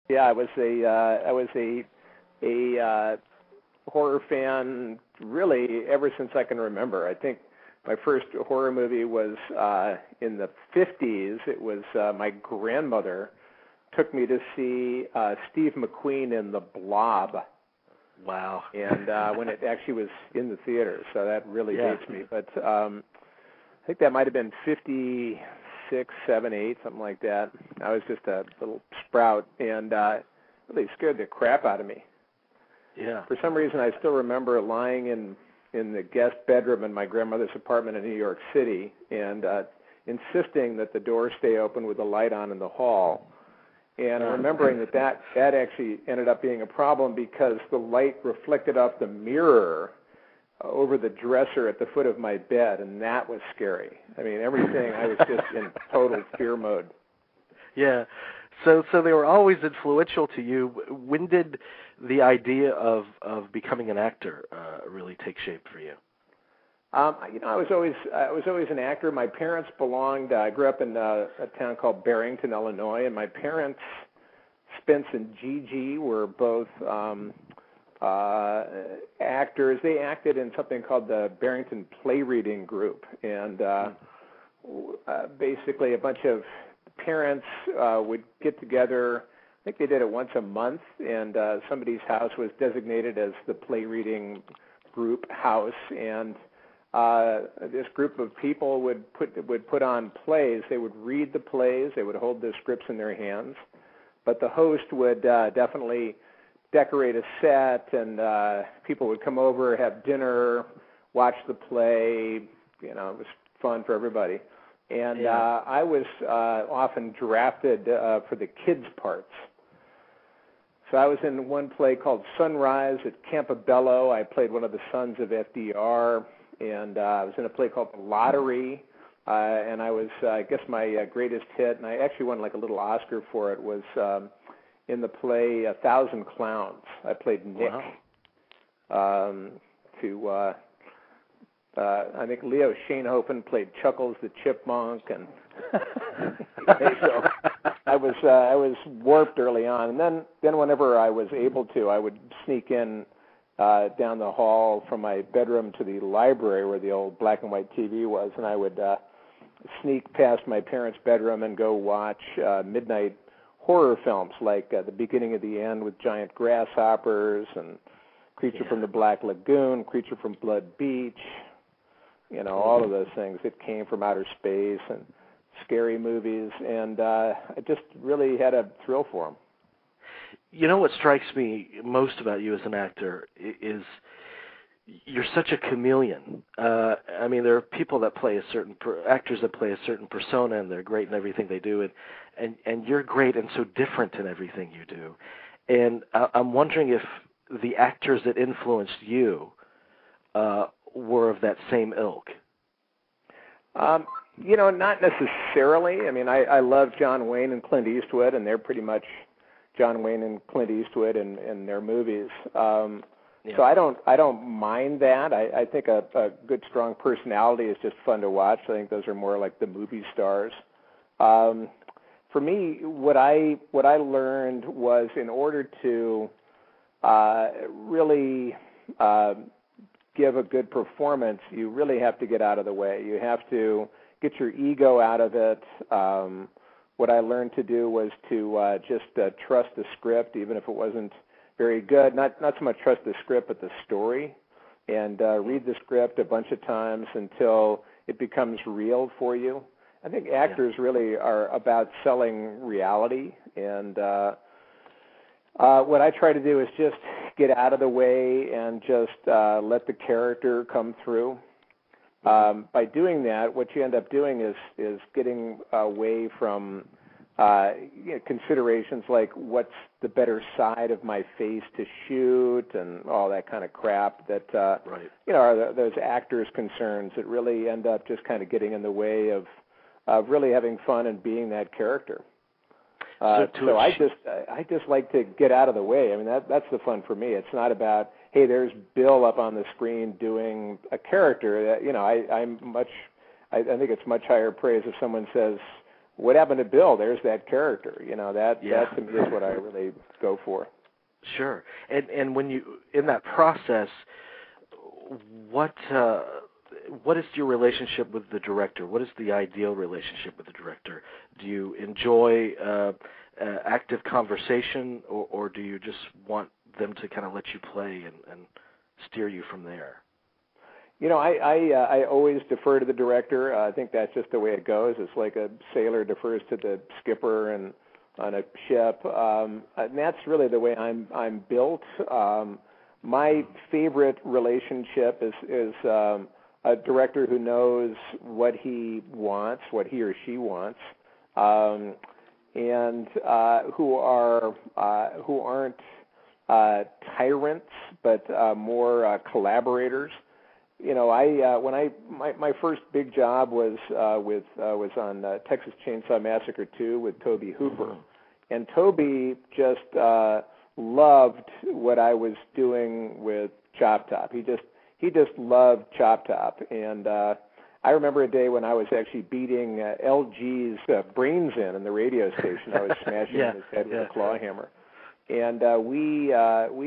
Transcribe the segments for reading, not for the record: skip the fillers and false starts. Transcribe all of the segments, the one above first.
Yeah, I was a horror fan really ever since I can remember. I think my first horror movie was in the 50s. It was my grandmother took me to see Steve McQueen in The Blob. Wow. And when it actually was in the theater, so that really dates me. But I think that might have been 56, 7, 8, something like that. I was just a little sprout, and really scared the crap out of me. Yeah. For some reason, I still remember lying in the guest bedroom in my grandmother's apartment in New York City and insisting that the door stay open with the light on in the hall. And remembering that actually ended up being a problem because the light reflected off the mirror over the dresser at the foot of my bed, and that was scary. I mean, everything, I was just in total fear mode. Yeah. So they were always influential to you. When did the idea of becoming an actor really take shape for you? I was always an actor. My parents belonged. I grew up in a town called Barrington, Illinois, and my parents, Spence and Gigi, were both actors. They acted in something called the Barrington Play Reading Group, and basically a bunch of parents would get together. I think they did it once a month, and somebody's house was designated as the Play Reading Group house, and this group of people would put on plays. They would read the plays. They would hold the scripts in their hands, but the host would definitely decorate a set, and people would come over, have dinner, watch the play. It was fun for everybody. And I was often drafted for the kids' parts. So I was in one play called Sunrise at Campobello. I played one of the sons of FDR. And I was in a play called The Lottery, and I was, I guess, my greatest hit, and I actually won like a little Oscar for it, was in the play 1,000 Clowns. I played Nick. Wow. I think Leo Schoenhofen played Chuckles the Chipmunk, and so I was warped early on. And then whenever I was able to, I would sneak in down the hall from my bedroom to the library where the old black and white TV was, and I would sneak past my parents' bedroom and go watch midnight horror films like The Beginning of the End with Giant Grasshoppers and Creature from the Black Lagoon, Creature from Blood Beach, all of those things. It Came from Outer Space and scary movies, and I just really had a thrill for them. What strikes me most about you as an actor is you're such a chameleon. I mean, there are people that play actors that play a certain persona, and they're great in everything they do, and you're great and so different in everything you do. And I'm wondering if the actors that influenced you were of that same ilk. Not necessarily. I mean, I love John Wayne and Clint Eastwood, and they're pretty much John Wayne and Clint Eastwood in their movies. So I don't mind that. I think a good, strong personality is just fun to watch. I think those are more like the movie stars. For me, what I learned was in order to really give a good performance, you really have to get out of the way. You have to get your ego out of it. What I learned to do was to just trust the script, even if it wasn't very good. Not so much trust the script, but the story, and read the script a bunch of times until it becomes real for you. I think actors really are about selling reality, and what I try to do is just get out of the way and just let the character come through. By doing that, what you end up doing is getting away from considerations like what's the better side of my face to shoot and all that kind of crap that are those actors' concerns that really end up just kind of getting in the way of really having fun and being that character. So I just like to get out of the way. I mean, that's the fun for me. It's not about, hey, there's Bill up on the screen doing a character. That I think it's much higher praise if someone says, what happened to Bill? There's that character. That to me is what I really go for. Sure. And when you in that process, what is your relationship with the director? What is the ideal relationship with the director? Do you enjoy active conversation, or do you just want them to kind of let you play and steer you from there? I always defer to the director. I think that's just the way it goes. It's like a sailor defers to the skipper and on a ship. And that's really the way I'm built. My favorite relationship is a director who knows what he wants, what he or she wants, and who aren't tyrants, but more collaborators. My first big job was on Texas Chainsaw Massacre 2 with Tobe Hooper, and Tobe just loved what I was doing with Chop Top. He just loved Chop Top, and I remember a day when I was actually beating LG's brains in the radio station. I was smashing in his head with a claw hammer. And we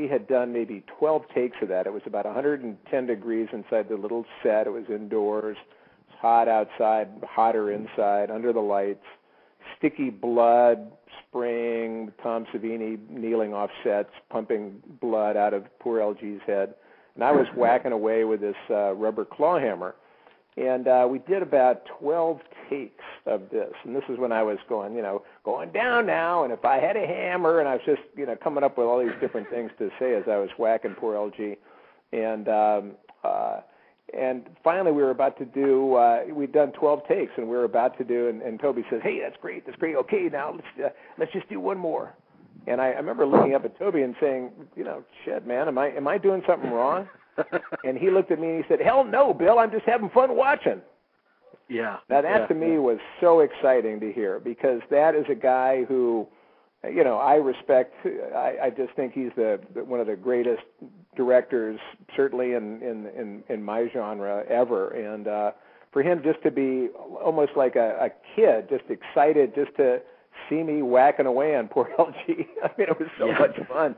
had done maybe 12 takes of that. It was about 110 degrees inside the little set. It was indoors. It was hot outside, hotter inside, under the lights. Sticky blood spraying, Tom Savini kneeling off sets, pumping blood out of poor LG's head. And I was whacking away with this rubber claw hammer. And we did about 12 takes of this. And this is when I was going down now. And if I had a hammer, and I was just, coming up with all these different things to say as I was whacking poor LG. And finally we were about to do, we'd done 12 takes, and we were about to do, and Toby says, "Hey, that's great. Okay, now let's just do one more." And I remember looking up at Toby and saying, "Shit, man, am I doing something wrong?" And he looked at me and he said, "Hell no, Bill, I'm just having fun watching." Yeah. Now that to me was so exciting to hear, because that is a guy who, I respect. I just think he's one of the greatest directors, certainly in my genre ever. And for him just to be almost like a kid, just excited just to see me whacking away on poor LG. I mean, it was so much fun.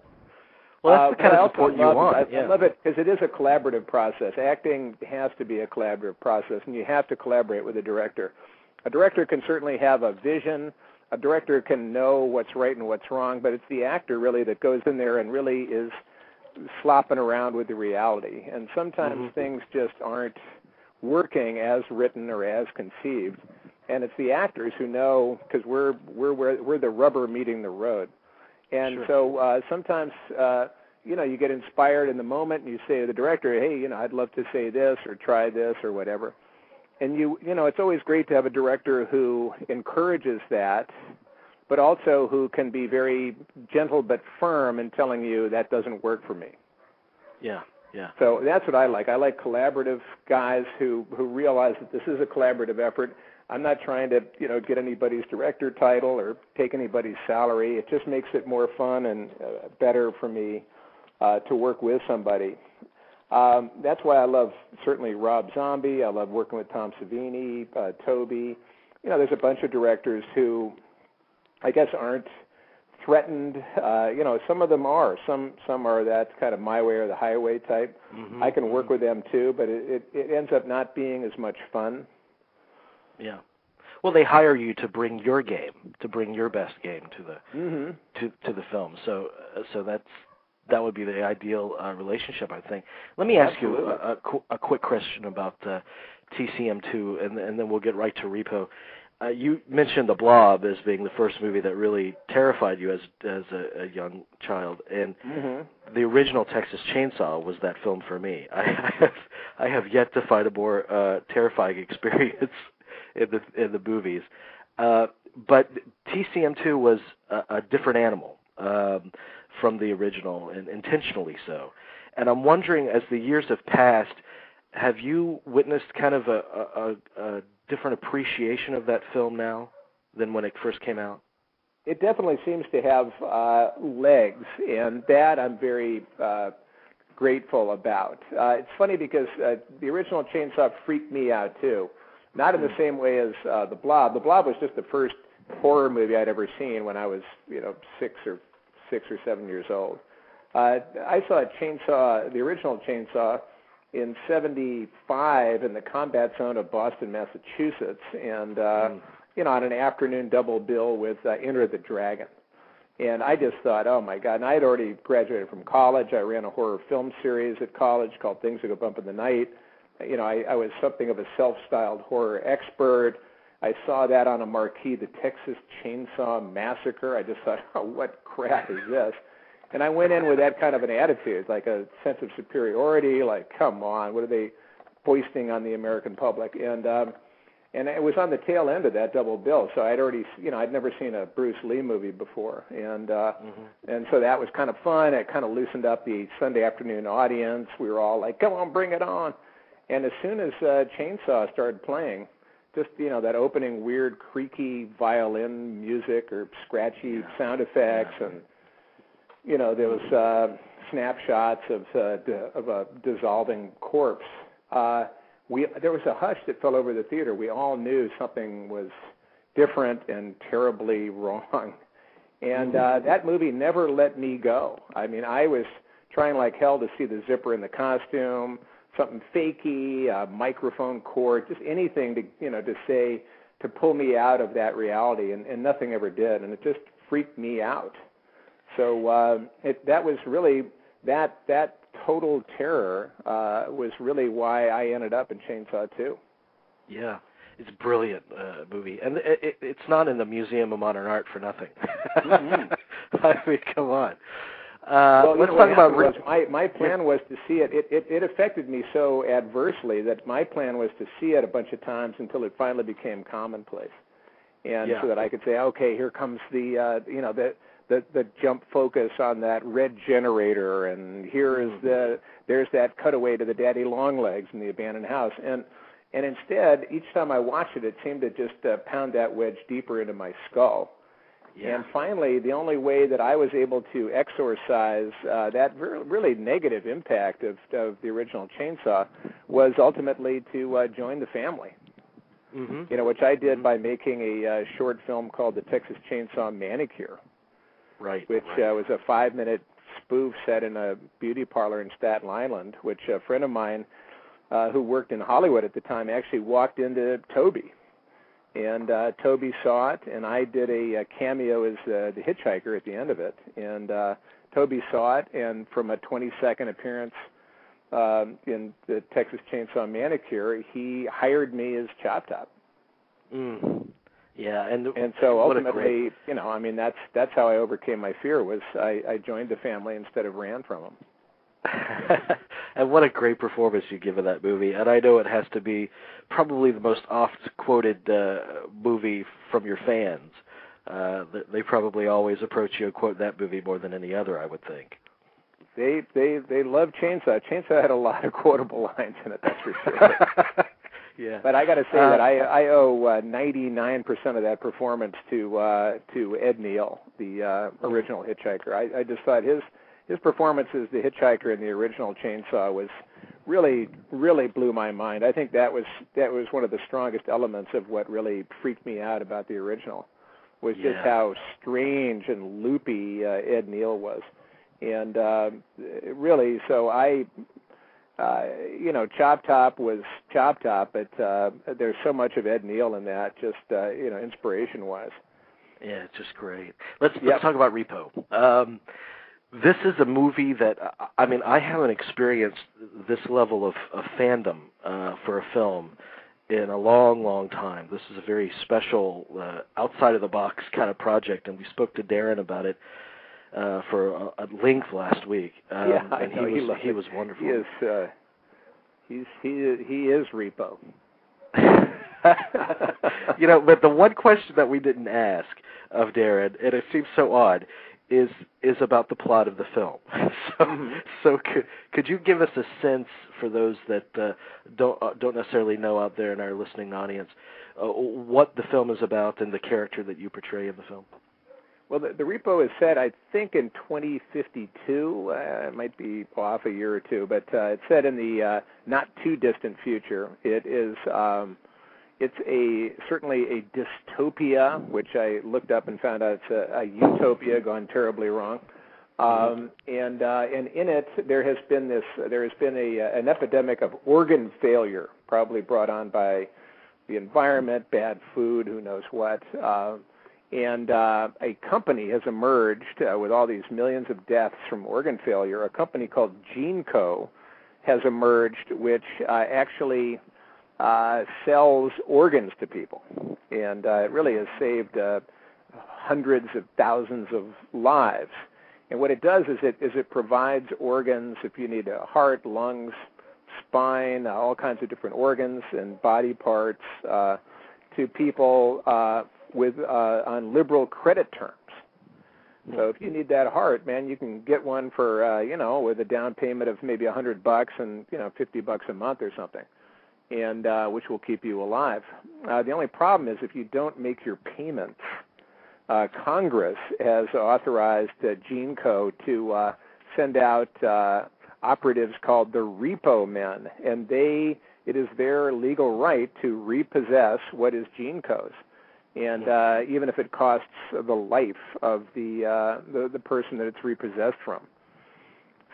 Well, that's the kind of support you want. I love it because it is a collaborative process. Acting has to be a collaborative process, and you have to collaborate with a director. A director can certainly have a vision. A director can know what's right and what's wrong, but it's the actor really that goes in there and really is slopping around with the reality. And sometimes things just aren't working as written or as conceived. And it's the actors who know, because we're the rubber meeting the road. And so sometimes, you get inspired in the moment, and you say to the director, "Hey, I'd love to say this or try this or whatever." And it's always great to have a director who encourages that, but also who can be very gentle but firm in telling you that doesn't work for me. Yeah. So that's what I like. I like collaborative guys who realize that this is a collaborative effort. I'm not trying to, get anybody's director title or take anybody's salary. It just makes it more fun and better for me to work with somebody. That's why I love certainly Rob Zombie. I love working with Tom Savini, Toby. There's a bunch of directors who I guess aren't threatened. Some of them are. Some are that kind of my way or the highway type. I can work with them too, but it ends up not being as much fun. Yeah. Well, they hire you to bring your game, to bring your best game to the to the film. So that would be the ideal relationship, I think. Let me ask you a quick question about TCM2, and then we'll get right to Repo. You mentioned The Blob as being the first movie that really terrified you as a young child, and the original Texas Chainsaw was that film for me. I have yet to find a more terrifying experience in the movies. But TCM2 was a different animal from the original, and intentionally so. And I'm wondering, as the years have passed, have you witnessed kind of a different appreciation of that film now than when it first came out? It definitely seems to have legs, and that I'm very grateful about. It's funny because the original Chainsaw freaked me out too. Not in the same way as The Blob. The Blob was just the first horror movie I'd ever seen when I was, 6 or 7 years old. I saw the original Chainsaw in '75 in the combat zone of Boston, Massachusetts, and on an afternoon double bill with Enter the Dragon. And I just thought, oh my God! And I had already graduated from college. I ran a horror film series at college called Things That Go Bump in the Night. I was something of a self-styled horror expert. I saw that on a marquee, the Texas Chainsaw Massacre. I just thought, oh, what crap is this? And I went in with that kind of an attitude, like a sense of superiority, like, come on, what are they foisting on the American public? And it was on the tail end of that double bill, so I'd already, I'd never seen a Bruce Lee movie before, and so that was kind of fun. It kind of loosened up the Sunday afternoon audience. We were all like, come on, bring it on. And as soon as Chainsaw started playing, just, that opening weird creaky violin music or scratchy sound effects, and, there was snapshots of a dissolving corpse. There was a hush that fell over the theater. We all knew something was different and terribly wrong. And that movie never let me go. I mean, I was trying like hell to see the zipper in the costume, something fakey, a microphone cord, just anything to pull me out of that reality, and nothing ever did, and it just freaked me out. So that was really that total terror was really why I ended up in Chainsaw 2. Yeah, it's a brilliant movie, and it's not in the Museum of Modern Art for nothing. Mm-hmm. I mean, come on. Let's talk about. My plan was to see it. It affected me so adversely that my plan was to see it a bunch of times until it finally became commonplace, and so that I could say, okay, here comes the jump focus on that red generator, and there's that cutaway to the daddy long legs in the abandoned house, and instead each time I watched it seemed to just pound that wedge deeper into my skull. Yeah. And finally, the only way that I was able to exorcise that really negative impact of the original Chainsaw was ultimately to join the family. Mm-hmm. Which I did by making a short film called The Texas Chainsaw Manicure. Right. Which was a 5-minute spoof set in a beauty parlor in Staten Island, which a friend of mine who worked in Hollywood at the time actually walked into Toby. And Toby saw it, and I did a cameo as the hitchhiker at the end of it. And Toby saw it, and from a 20-second appearance in the Texas Chainsaw Manicure, he hired me as Chop Top. Mm. Yeah, and so ultimately, that's how I overcame my fear. Was I joined the family instead of ran from them. And what a great performance you give in that movie. And I know it has to be probably the most oft-quoted movie from your fans. They probably always approach you and quote that movie more than any other, I would think. They love Chainsaw. Chainsaw had a lot of quotable lines in it, that's for sure. Yeah. But I got to say that I owe 99% of that performance to Ed Neal, the original hitchhiker. I just thought his performance as the hitchhiker in the original Chainsaw was really, really blew my mind. I think that was one of the strongest elements of what really freaked me out about the original, was just how strange and loopy Ed Neal was. And really, so Chop Top was Chop Top, but there's so much of Ed Neal in that, just inspiration-wise. Yeah, it's just great. Let's talk about Repo. This is a movie that, I haven't experienced this level of fandom for a film in a long, long time. This is a very special, outside-of-the-box kind of project, and we spoke to Darren about it for a length last week. And he was wonderful. He is Repo. But the one question that we didn't ask of Darren, and it seems so odd, is about the plot of the film. So could you give us a sense for those that don't necessarily know out there in our listening audience what the film is about and the character that you portray in the film? Well, the Repo is set, I think, in 2052. It might be off a year or two, but it's set in the not too distant future. It is it's certainly a dystopia, which I looked up and found out it's a utopia gone terribly wrong. And in it there has been an epidemic of organ failure, probably brought on by the environment, bad food, who knows what. And a company has emerged with all these millions of deaths from organ failure. A company called GeneCo has emerged, which actually sells organs to people, and it really has saved hundreds of thousands of lives. And what it does is it provides organs, if you need a heart, lungs, spine, all kinds of different organs and body parts to people on liberal credit terms. So if you need that heart, man, you can get one for with a down payment of maybe $100 and $50 a month or something, and which will keep you alive. The only problem is if you don't make your payments. Congress has authorized GeneCo to send out operatives called the Repo men, and it is their legal right to repossess what is GeneCo's, and even if it costs the life of the person that it's repossessed from.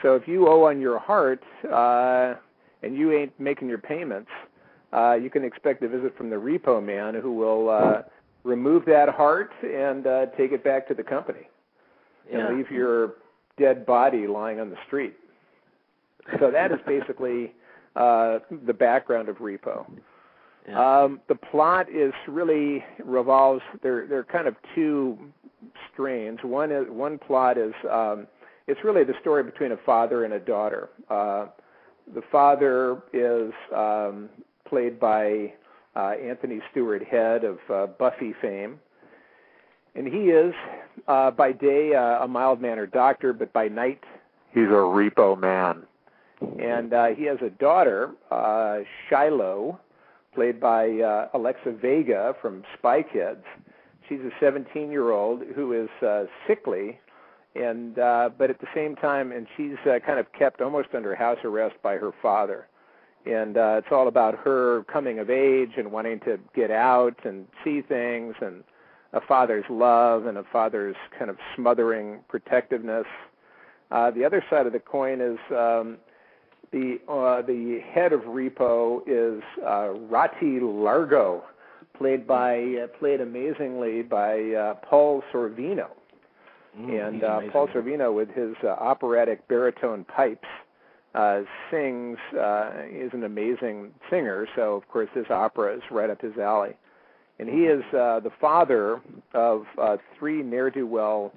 So if you owe on your heart and you ain't making your payments, you can expect a visit from the Repo man, who will remove that heart and take it back to the company and leave your dead body lying on the street. So that is basically the background of Repo. Yeah. The plot is really revolves. There are kind of two strains. One plot is it's really the story between a father and a daughter. The father is played by Anthony Stewart Head of Buffy fame, and he is by day a mild-mannered doctor, but by night he's a repo man. And he has a daughter, Shiloh, played by Alexa Vega from Spy Kids. She's a 17-year-old who is sickly, and but at the same time, and she's kind of kept almost under house arrest by her father. And it's all about her coming of age and wanting to get out and see things, and a father's love and a father's kind of smothering protectiveness. The other side of the coin is the head of Repo is Rati Largo, played amazingly by Paul Sorvino. And Paul Sorvino, with his operatic baritone pipes, sings, is an amazing singer, so of course this opera is right up his alley. And he is the father of three ne'er-do-well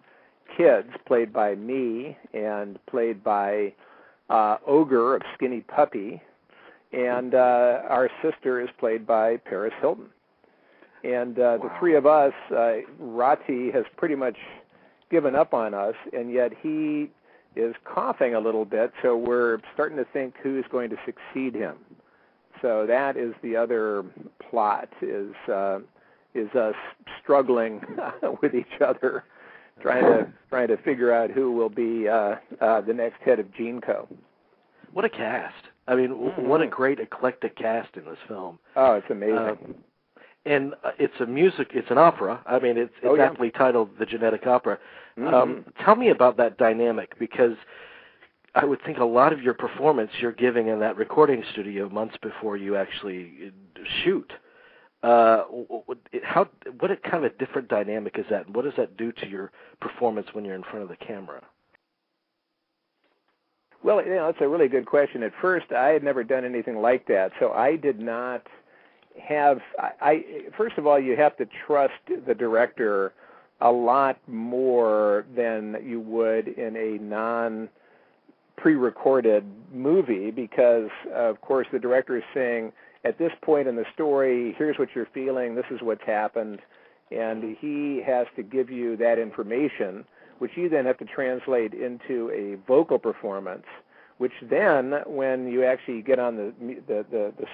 kids, played by me and played by Ogre of Skinny Puppy, and our sister is played by Paris Hilton. And the three of us, Rati has pretty much given up on us, and yet he is coughing a little bit, so we're starting to think who's going to succeed him. So that is the other plot, is us struggling with each other, trying to figure out who will be the next head of GeneCo. What a cast! I mean, what a great eclectic cast in this film. Oh, it's amazing. And it's an opera. I mean, it's aptly titled The Genetic Opera. Tell me about that dynamic, because I would think a lot of your performance you're giving in that recording studio months before you actually shoot. What kind of a different dynamic is that? What does that do to your performance when you're in front of the camera? Well, that's a really good question. At first, I had never done anything like that, so I did not have. First of all, you have to trust the director a lot more than you would in a non-pre-recorded movie, because, of course, the director is saying, at this point in the story, here's what you're feeling, this is what's happened, and he has to give you that information, which you then have to translate into a vocal performance, which then, when you actually get on the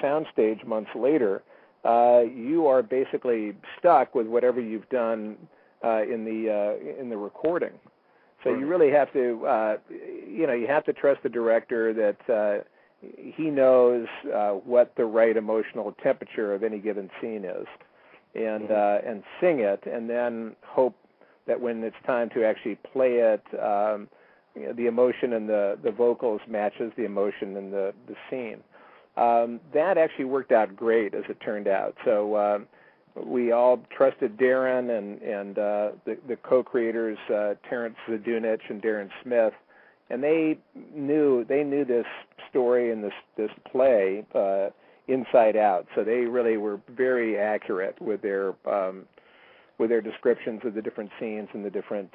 sound stage months later, you are basically stuck with whatever you've done in the recording. So you really have to, you have to trust the director that he knows what the right emotional temperature of any given scene is, and sing it, and then hope that when it's time to actually play it, the emotion in the vocals matches the emotion in the scene. That actually worked out great, as it turned out. So we all trusted Darren and the co-creators, Terrence Zadunich and Darren Smith, and they knew this story and this play inside out. So they really were very accurate with their descriptions of the different scenes and the different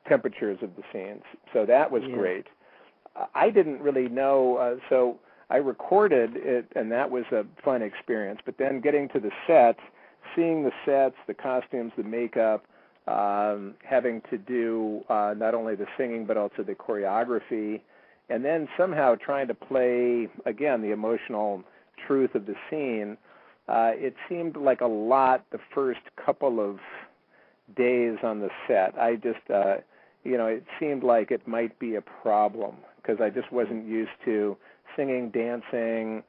temperatures of the scenes. So that was great. I didn't really know, so I recorded it, and that was a fun experience. But then getting to the set, seeing the sets, the costumes, the makeup, having to do not only the singing but also the choreography, and then somehow trying to play, again, the emotional truth of the scene, it seemed like a lot the first couple of days on the set. I just, it seemed like it might be a problem because I just wasn't used to singing, dancing,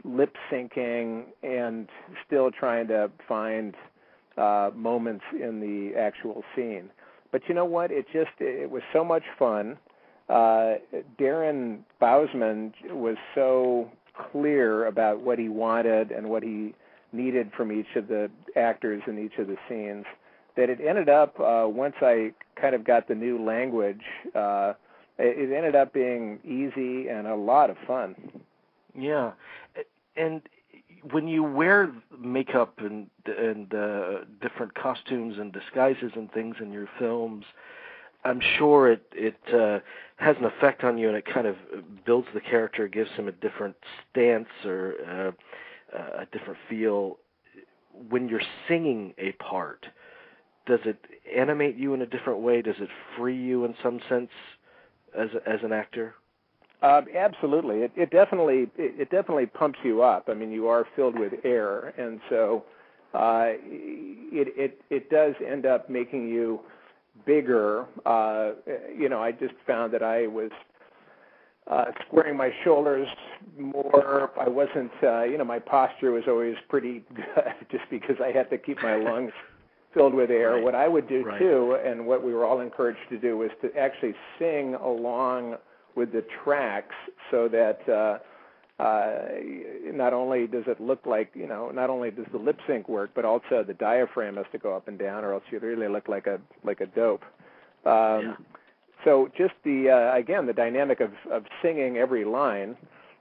lip syncing, and still trying to find moments in the actual scene. But you know what? It was so much fun. Darren Bousman was so clear about what he wanted and what he needed from each of the actors in each of the scenes that it ended up, once I kind of got the new language, it ended up being easy and a lot of fun. Yeah. And when you wear makeup and different costumes and disguises and things in your films, I'm sure it has an effect on you, and it kind of builds the character, gives him a different stance or a different feel. When you're singing a part, does it animate you in a different way? Does it free you in some sense as an actor? Absolutely. It definitely pumps you up. I mean, you are filled with air, and so it does end up making you bigger. I just found that I was squaring my shoulders more. I wasn't, my posture was always pretty good just because I had to keep my lungs filled with air. Right. What I would do too, and what we were all encouraged to do, was to actually sing along with the tracks so that not only does it look like, not only does the lip sync work, but also the diaphragm has to go up and down, or else you really look like a dope. So just the dynamic of singing every line.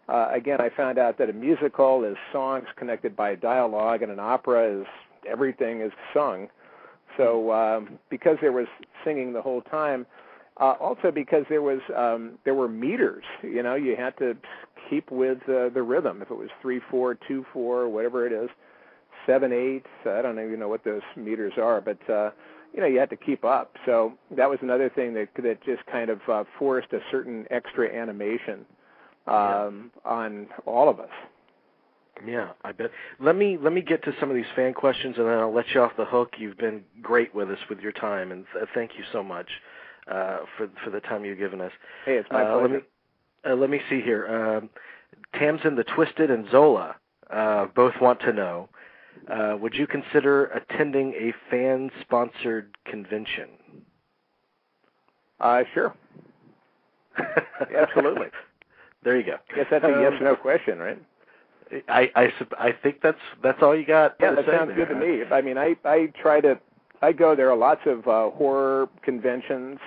Again, I found out that a musical is songs connected by dialogue, and an opera is everything is sung. So because there was singing the whole time, also because there were meters. You had to keep with the rhythm. If it was 3/4, 2/4, whatever it is, 7/8. I don't even know what those meters are, but you had to keep up. So that was another thing that just kind of forced a certain extra animation on all of us. Yeah, I bet. Let me get to some of these fan questions, and then I'll let you off the hook. You've been great with us with your time, and thank you so much for the time you've given us. Hey, it's my pleasure. Let me see here. Tamsin the Twisted and Zola both want to know, would you consider attending a fan-sponsored convention? Sure. Absolutely. There you go. Guess that's a yes/no question, right? I think that's all you got. Yeah, that sounds good to me. I mean, I go. There are lots of horror conventions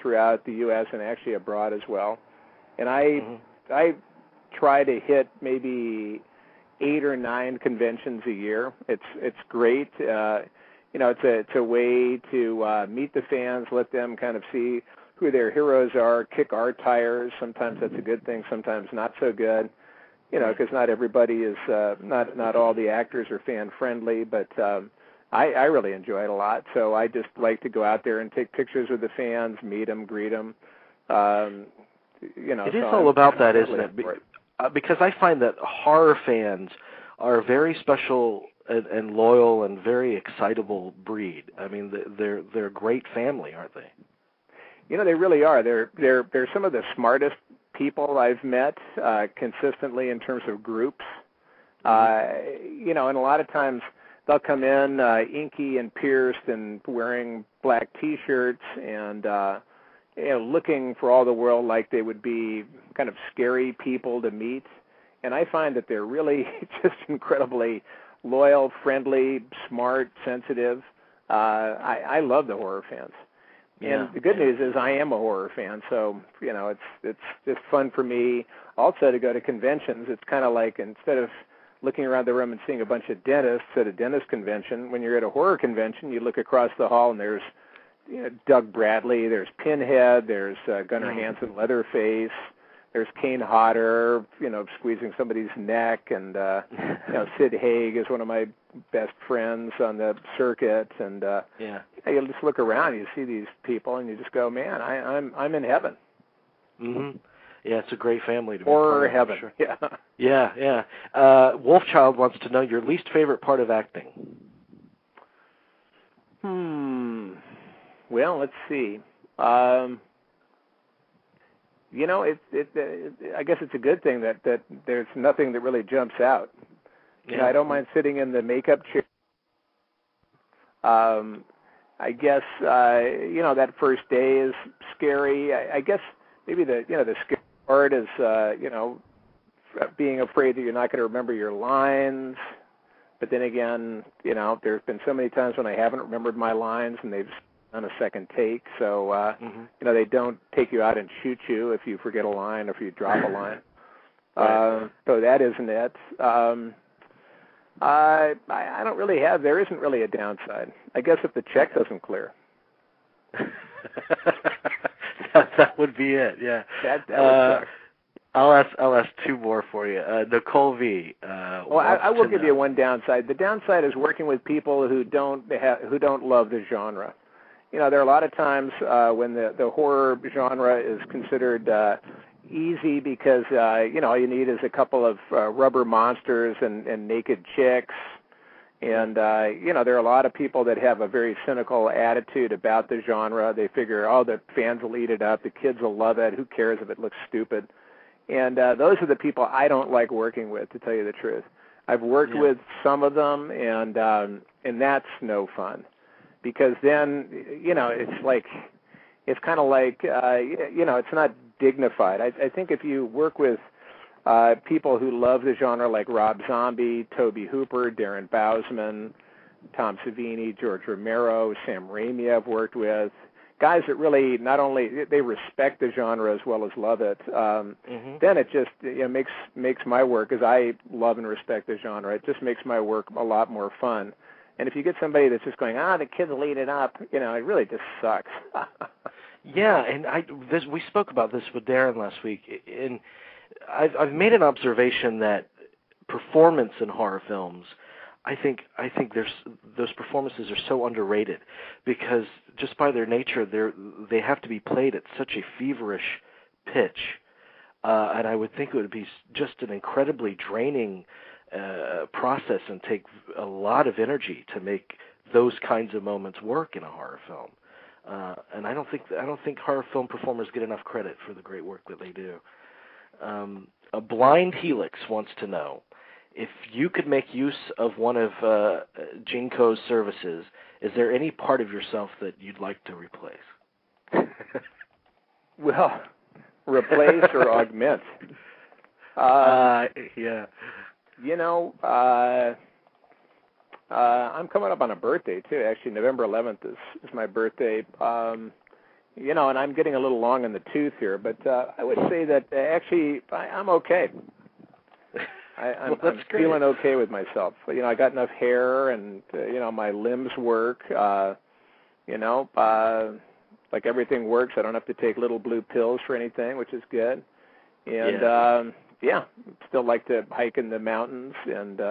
throughout the U.S. and actually abroad as well, and I try to hit maybe 8 or 9 conventions a year. It's great. It's a way to meet the fans, let them kind of see who their heroes are, kick our tires. Sometimes that's a good thing, sometimes not so good. Because not everybody is, not all the actors are fan friendly, but I really enjoy it a lot. So I just like to go out there and take pictures with the fans, meet them, greet them. It is all about that, isn't it? Because I find that horror fans are a very special and loyal and very excitable breed. I mean, they're a great family, aren't they? They really are. They're some of the smartest people I've met consistently in terms of groups. And a lot of times they'll come in inky and pierced and wearing black T-shirts and looking for all the world like they would be kind of scary people to meet. And I find that they're really just incredibly loyal, friendly, smart, sensitive. I love the horror fans. Yeah. And the good news is I am a horror fan, so it's just fun for me also to go to conventions. It's kind of like instead of looking around the room and seeing a bunch of dentists at a dentist convention, when you're at a horror convention, you look across the hall and there's Doug Bradley, there's Pinhead, there's Gunnar Hansen, Leatherface, there's Kane Hodder, squeezing somebody's neck, and Sid Haig is one of my best friends on the circuit, and you just look around, you see these people, and you just go, man, I'm in heaven. Mm-hmm. Yeah, it's a great family to be Or part of. heaven. Sure. Yeah. Yeah. Wolfchild wants to know your least favorite part of acting. Well, let's see. I guess it's a good thing that there's nothing that really jumps out. Yeah. I don't mind sitting in the makeup chair. I guess that first day is scary. I guess maybe the scary part is being afraid that you're not going to remember your lines. But then again, there's been so many times when I haven't remembered my lines and they've done a second take. So they don't take you out and shoot you if you forget a line or if you drop a line. Right. So that isn't it. I don't really have. There isn't really a downside. I guess if the check doesn't clear. that would be it. Yeah. That would suck. I'll ask two more for you. Nicole V. I will give you one downside. The downside is working with people who don't love the genre. There are a lot of times when the horror genre is considered easy because all you need is a couple of rubber monsters and naked chicks, and there are a lot of people that have a very cynical attitude about the genre. They figure, the fans will eat it up, the kids will love it, who cares if it looks stupid? And those are the people I don't like working with, to tell you the truth. I've worked with some of them, and that's no fun, because then it's kind of like it's not dignified. I think if you work with people who love the genre, like Rob Zombie, Tobe Hooper, Darren Bousman, Tom Savini, George Romero, Sam Raimi, I've worked with. Guys that really not only they respect the genre as well as love it, then it just makes my work, as I love and respect the genre, it just makes my work a lot more fun. And if you get somebody that's just going, the kids will eat it up, it really just sucks. Yeah, and we spoke about this with Darren last week, and I've made an observation that performance in horror films, I think those performances are so underrated, because just by their nature they have to be played at such a feverish pitch, and I would think it would be just an incredibly draining process and take a lot of energy to make those kinds of moments work in a horror film. And I don't think horror film performers get enough credit for the great work that they do. A Blind Helix wants to know, if you could make use of one of Jinko's services, is there any part of yourself that you'd like to replace? Well, replace or augment? Yeah. I'm coming up on a birthday too. Actually, November 11th is my birthday. And I'm getting a little long in the tooth here, but I would say that actually I'm okay. I'm feeling okay with myself. I got enough hair, and my limbs work. Like everything works. I don't have to take little blue pills for anything, which is good. And still like to hike in the mountains and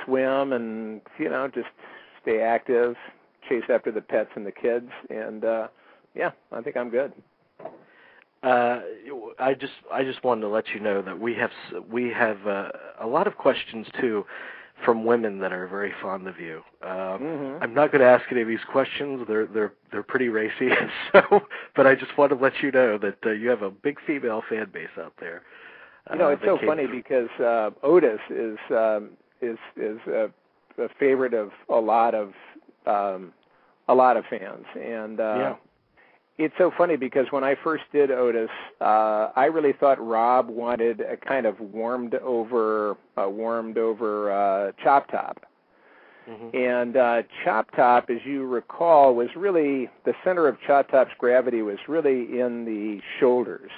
swim, and just stay active, chase after the pets and the kids, and I think I'm good. I just wanted to let you know that we have a lot of questions too from women that are very fond of you. I'm not going to ask any of these questions. They're pretty racy. So, but I just want to let you know that you have a big female fan base out there. It's so funny because Otis is a favorite of a lot of fans, and it's so funny because when I first did Otis, I really thought Rob wanted a kind of warmed over Chop Top. And Chop Top, as you recall, was really the center of Chop Top's gravity was really in the shoulders.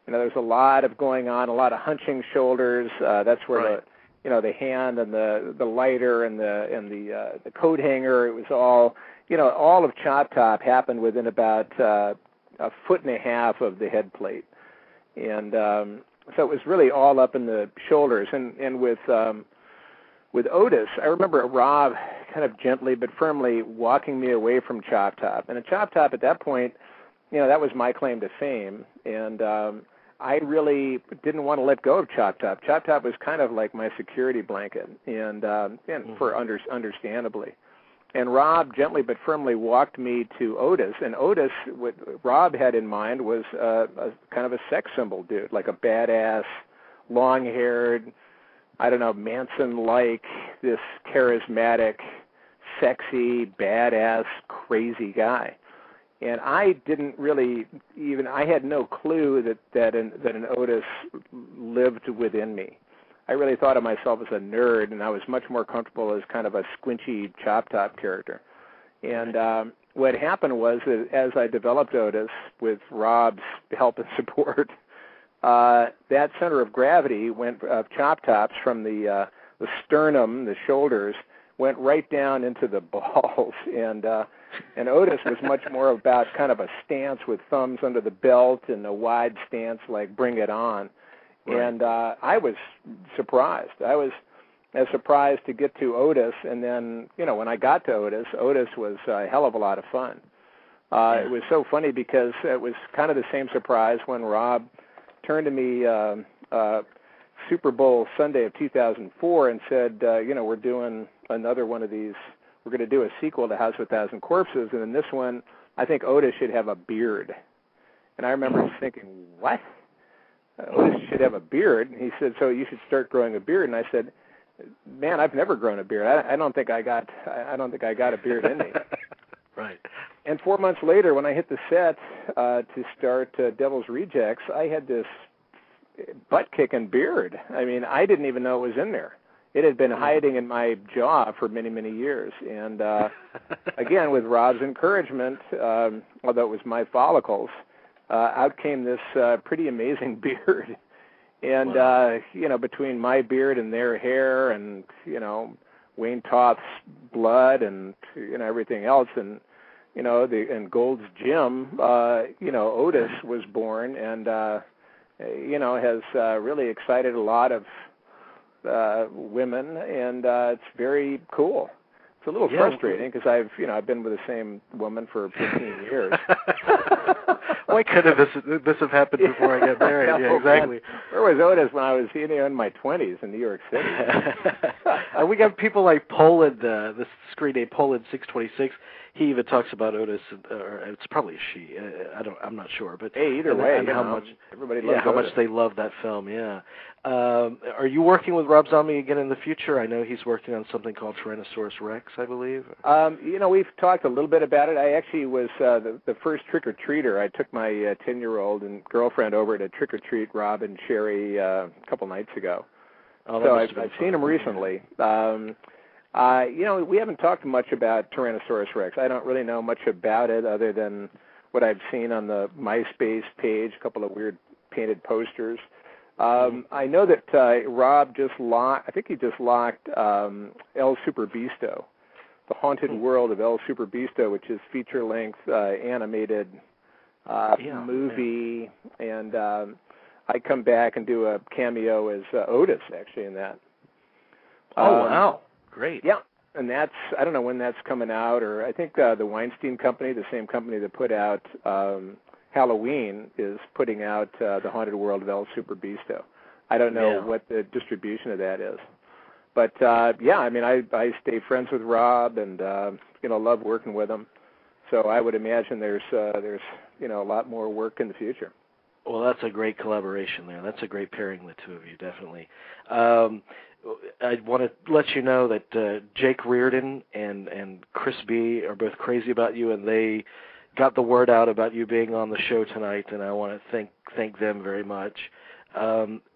There's a lot of going on, a lot of hunching shoulders. That's where the hand and the lighter and the coat hanger. It was all all of Chop Top happened within about a foot and a half of the head plate, and so it was really all up in the shoulders. And with Otis, I remember Rob kind of gently but firmly walking me away from Chop Top. And a Chop Top at that point, that was my claim to fame. And I really didn't want to let go of Chop Top. Chop Top was kind of like my security blanket, and for understandably. And Rob gently but firmly walked me to Otis. And Otis, what Rob had in mind was a kind of a sex symbol dude, like a badass, long-haired, I don't know, Manson-like, this charismatic, sexy, badass, crazy guy. And I didn't really I had no clue that an Otis lived within me. I really thought of myself as a nerd, and I was much more comfortable as kind of a squinchy Chop Top character. And what happened was that as I developed Otis with Rob's help and support, that center of gravity went of Chop Tops from the sternum, the shoulders, went right down into the balls, and Otis was much more about kind of a stance with thumbs under the belt and a wide stance like Bring It On. Right. And I was surprised. I was as surprised to get to Otis, and then when I got to Otis was a hell of a lot of fun. It was so funny because it was kind of the same surprise when Rob turned to me Super Bowl Sunday of 2004 and said, we're doing another one of these. We're going to do a sequel to House of a Thousand Corpses, and in this one, I think Otis should have a beard. And I remember thinking, what? Otis should have a beard. And he said, so you should start growing a beard. And I said, man, I've never grown a beard. I don't think I got a beard in me. Right. And 4 months later, when I hit the set to start Devil's Rejects, I had this butt-kicking beard. I mean, I didn't even know it was in there. It had been hiding in my jaw for many, many years. And again, with Rob's encouragement, although it was my follicles, out came this pretty amazing beard. And, wow. Between my beard and their hair and, Wayne Toth's blood and, everything else and, and Gold's Gym, Otis was born and, has really excited a lot of women, and it's very cool. It's a little frustrating because I've been with the same woman for 15 years. Why couldn't this have happened before I got married? Yeah, exactly. Where was Otis when I was in my 20s in New York City? We got people like Poland, this screen name Poland 626. He even talks about Otis, or it's probably a she. I'm not sure, but hey, either way, and how much everybody loves how Otis. much they love that film. Yeah. Are you working with Rob Zombie again in the future? I know he's working on something called Tyrannosaurus Rex, I believe. We've talked a little bit about it. I actually was the first trick-or-treater. I took my 10-year-old and girlfriend over to trick-or-treat Rob and Sherry a couple nights ago. Oh, so I've seen him recently. We haven't talked much about Tyrannosaurus Rex. I don't really know much about it other than what I've seen on the MySpace page, a couple of weird painted posters. I know that Rob just locked El Superbeasto, The Haunted World of El Superbeasto, which is feature-length animated movie, and I come back and do a cameo as Otis, actually, in that. Oh, wow. Great. Yeah, and I don't know when that's coming out, or I think the Weinstein Company, the same company that put out Halloween, is putting out The Haunted World of El Superbeasto. I don't know what the distribution of that is. But yeah, I mean, I stay friends with Rob, and love working with him. So I would imagine there's a lot more work in the future. Well, that's a great collaboration there. That's a great pairing, the two of you, definitely. I want to let you know that Jake Reardon and Chris B are both crazy about you, and they got the word out about you being on the show tonight, and I want to thank them very much.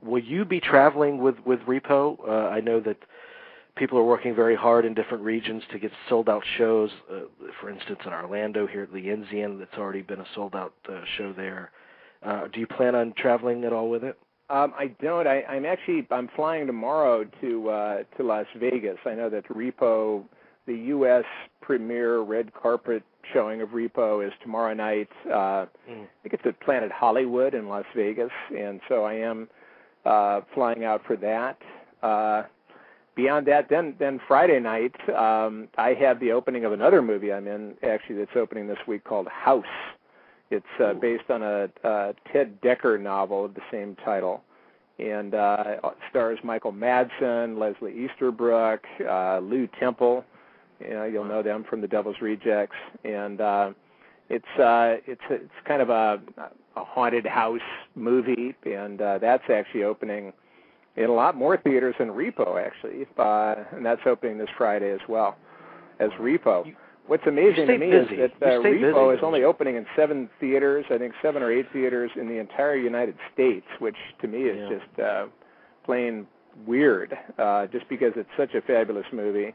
Will you be traveling with Repo? I know that people are working very hard in different regions to get sold-out shows. For instance, in Orlando here at the Enzian, that's already been a sold-out show there. Do you plan on traveling at all with it? I don't. I'm flying tomorrow to Las Vegas. I know that Repo, the U.S. premiere red carpet showing of Repo, is tomorrow night. I think it's at Planet Hollywood in Las Vegas, and so I am flying out for that. Beyond that, then Friday night, I have the opening of another movie I'm in, actually, that's opening this week, called House. It's based on a Ted Decker novel of the same title, and stars Michael Madsen, Leslie Easterbrook, Lou Temple. You'll know them from The Devil's Rejects, and it's kind of a haunted house movie, and that's actually opening in a lot more theaters than Repo, actually, and that's opening this Friday as well as Repo. What's amazing to me is that Repo is only opening in 7 theaters, I think 7 or 8 theaters in the entire United States, which to me is just plain weird, just because it's such a fabulous movie.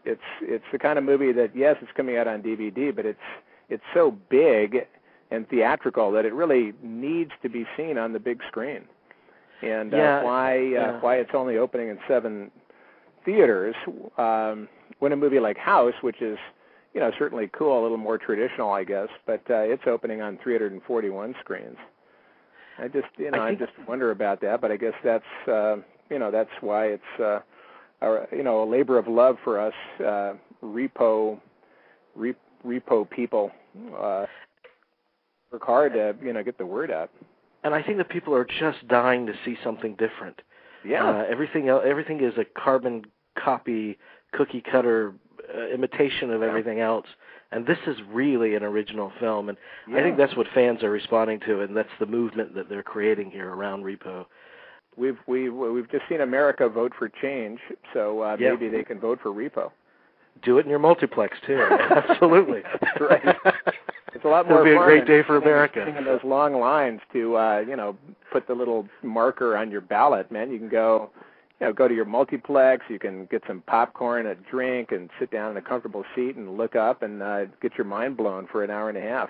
It's the kind of movie that, yes, it's coming out on DVD, but it's so big and theatrical that it really needs to be seen on the big screen. And why it's only opening in 7 theaters when a movie like House, which is certainly cool, a little more traditional, I guess, but it's opening on 341 screens. I just wonder about that, but I guess that's that's why it's a labor of love for us Repo people. Work hard to get the word out. And I think that people are just dying to see something different. Yeah. Everything is a carbon copy, cookie cutter imitation of everything else, and this is really an original film, and I think that's what fans are responding to, and that's the movement that they're creating here around Repo. We've just seen America vote for change, so maybe they can vote for Repo. Do it in your multiplex too. Absolutely. That's right. It's a lot more fun. It'll be a great day for America. Sitting in those long lines to put the little marker on your ballot, man. You can go to your multiplex. You can get some popcorn, a drink, and sit down in a comfortable seat and look up and get your mind blown for an hour and a half.